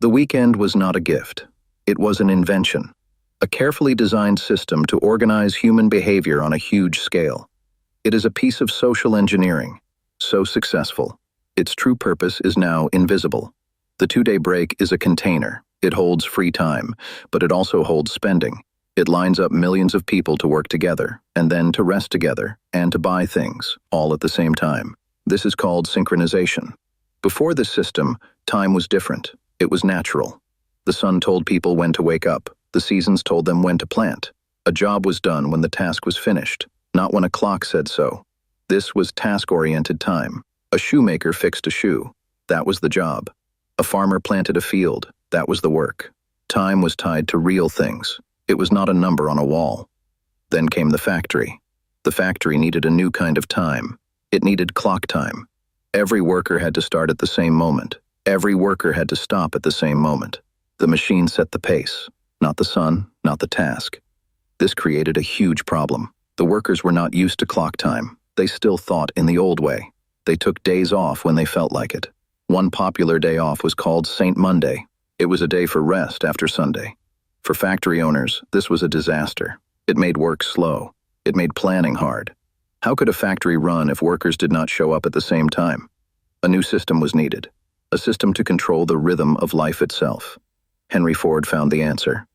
The weekend was not a gift. It was an invention, a carefully designed system to organize human behavior on a huge scale. It is a piece of social engineering, so successful. Its true purpose is now invisible. The 2-day break is a container. It holds free time, but it also holds spending. It lines up millions of people to work together, and then to rest together, and to buy things, all at the same time. This is called synchronization. Before this system, time was different. It was natural. The sun told people when to wake up. The seasons told them when to plant. A job was done when the task was finished, not when a clock said so. This was task-oriented time. A shoemaker fixed a shoe. That was the job. A farmer planted a field. That was the work. Time was tied to real things. It was not a number on a wall. Then came the factory. The factory needed a new kind of time. It needed clock time. Every worker had to start at the same moment. Every worker had to stop at the same moment. The machine set the pace, not the sun, not the task. This created a huge problem. The workers were not used to clock time. They still thought in the old way. They took days off when they felt like it. One popular day off was called Saint Monday. It was a day for rest after Sunday. For factory owners, this was a disaster. It made work slow. It made planning hard. How could a factory run if workers did not show up at the same time? A new system was needed. A system to control the rhythm of life itself. Henry Ford found the answer.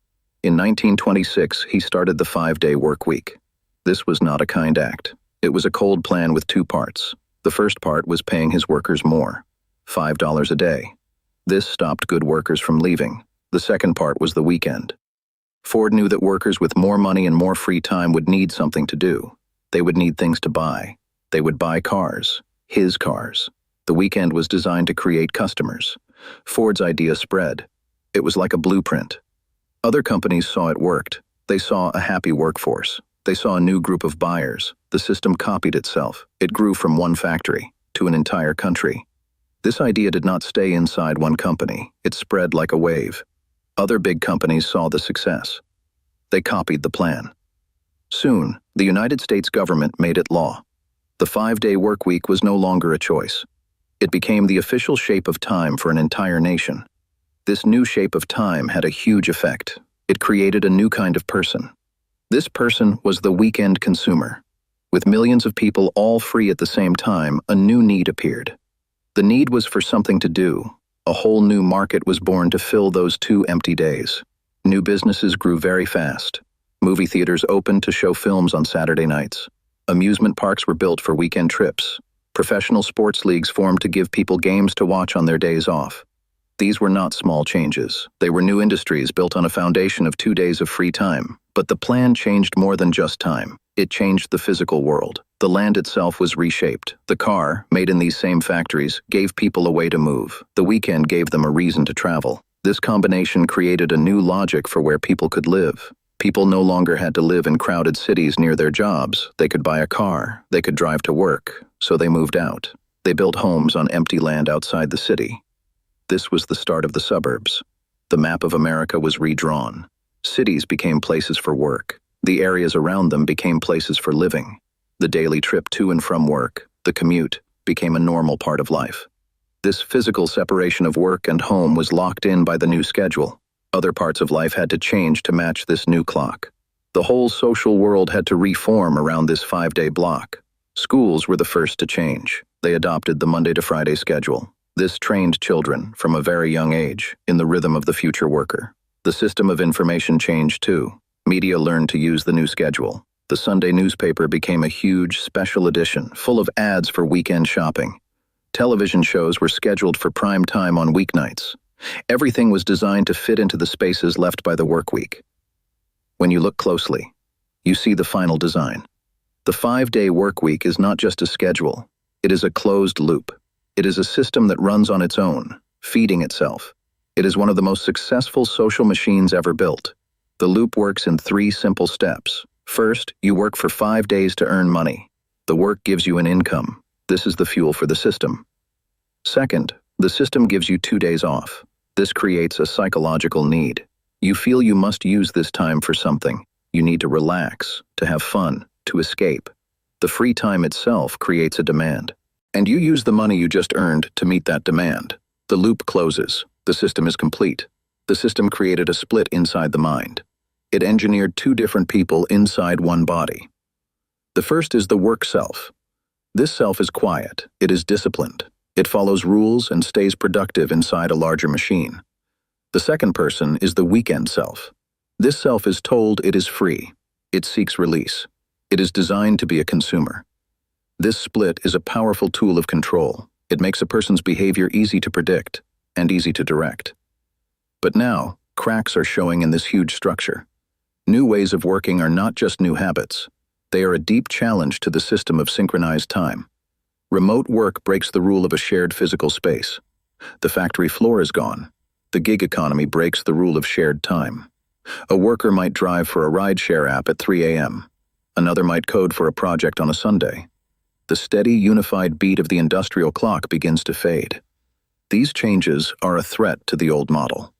In 1926, he started the 5-day work week. This was not a kind act. It was a cold plan with 2 parts. The first part was paying his workers more, $5 a day. This stopped good workers from leaving. The second part was the weekend. Ford knew that workers with more money and more free time would need something to do. They would need things to buy. They would buy cars, his cars. The weekend was designed to create customers. Ford's idea spread. It was like a blueprint. Other companies saw it worked. They saw a happy workforce. They saw a new group of buyers. The system copied itself. It grew from one factory to an entire country. This idea did not stay inside one company. It spread like a wave. Other big companies saw the success. They copied the plan. Soon, the United States government made it law. The 5-day work week was no longer a choice. It became the official shape of time for an entire nation. This new shape of time had a huge effect. It created a new kind of person. This person was the weekend consumer. With millions of people all free at the same time, a new need appeared. The need was for something to do. A whole new market was born to fill those 2 empty days. New businesses grew very fast. Movie theaters opened to show films on Saturday nights. Amusement parks were built for weekend trips. Professional sports leagues formed to give people games to watch on their days off. These were not small changes. They were new industries built on a foundation of 2 days of free time. But the plan changed more than just time. It changed the physical world. The land itself was reshaped. The car, made in these same factories, gave people a way to move. The weekend gave them a reason to travel. This combination created a new logic for where people could live. People no longer had to live in crowded cities near their jobs. They could buy a car. They could drive to work. So they moved out. They built homes on empty land outside the city. This was the start of the suburbs. The map of America was redrawn. Cities became places for work. The areas around them became places for living. The daily trip to and from work, the commute, became a normal part of life. This physical separation of work and home was locked in by the new schedule. Other parts of life had to change to match this new clock. The whole social world had to reform around this 5-day block. Schools were the first to change. They adopted the Monday to Friday schedule. This trained children, from a very young age, in the rhythm of the future worker. The system of information changed too. Media learned to use the new schedule. The Sunday newspaper became a huge special edition, full of ads for weekend shopping. Television shows were scheduled for prime time on weeknights. Everything was designed to fit into the spaces left by the work week. When you look closely, you see the final design. The 5-day work week is not just a schedule. It is a closed loop. It is a system that runs on its own, feeding itself. It is one of the most successful social machines ever built. The loop works in 3 simple steps. First, you work for 5 days to earn money. The work gives you an income. This is the fuel for the system. Second, the system gives you 2 days off. This creates a psychological need. You feel you must use this time for something. You need to relax, to have fun, to escape. The free time itself creates a demand. And you use the money you just earned to meet that demand. The loop closes. The system is complete. The system created a split inside the mind. It engineered two different people inside one body. The first is the work self. This self is quiet. It is disciplined. It follows rules and stays productive inside a larger machine. The second person is the weekend self. This self is told it is free. It seeks release. It is designed to be a consumer. This split is a powerful tool of control. It makes a person's behavior easy to predict and easy to direct. But now, cracks are showing in this huge structure. New ways of working are not just new habits. They are a deep challenge to the system of synchronized time. Remote work breaks the rule of a shared physical space. The factory floor is gone. The gig economy breaks the rule of shared time. A worker might drive for a rideshare app at 3 a.m. Another might code for a project on a Sunday. The steady, unified beat of the industrial clock begins to fade. These changes are a threat to the old model.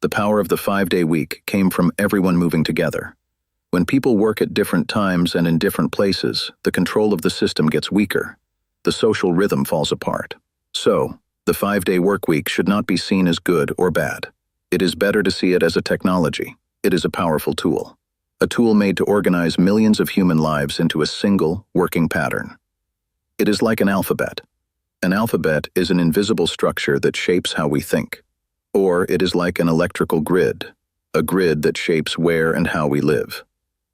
The power of the 5-day week came from everyone moving together. When people work at different times and in different places, the control of the system gets weaker. The social rhythm falls apart. So, the 5-day work week should not be seen as good or bad. It is better to see it as a technology. It is a powerful tool. A tool made to organize millions of human lives into a single, working pattern. It is like an alphabet. An alphabet is an invisible structure that shapes how we think. Or it is like an electrical grid, a grid that shapes where and how we live.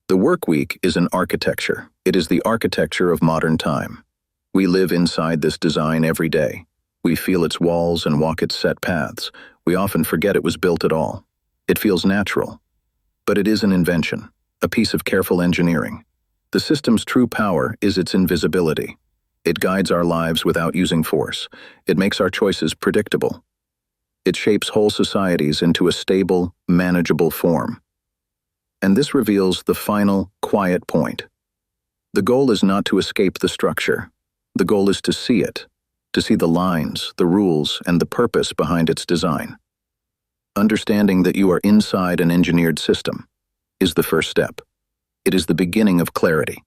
The work week is an architecture. It is the architecture of modern time. We live inside this design every day. We feel its walls and walk its set paths. We often forget it was built at all. It feels natural. But it is an invention, a piece of careful engineering. The system's true power is its invisibility. It guides our lives without using force. It makes our choices predictable. It shapes whole societies into a stable, manageable form. And this reveals the final, quiet point. The goal is not to escape the structure. The goal is to see it, to see the lines, the rules, and the purpose behind its design. Understanding that you are inside an engineered system is the first step. It is the beginning of clarity.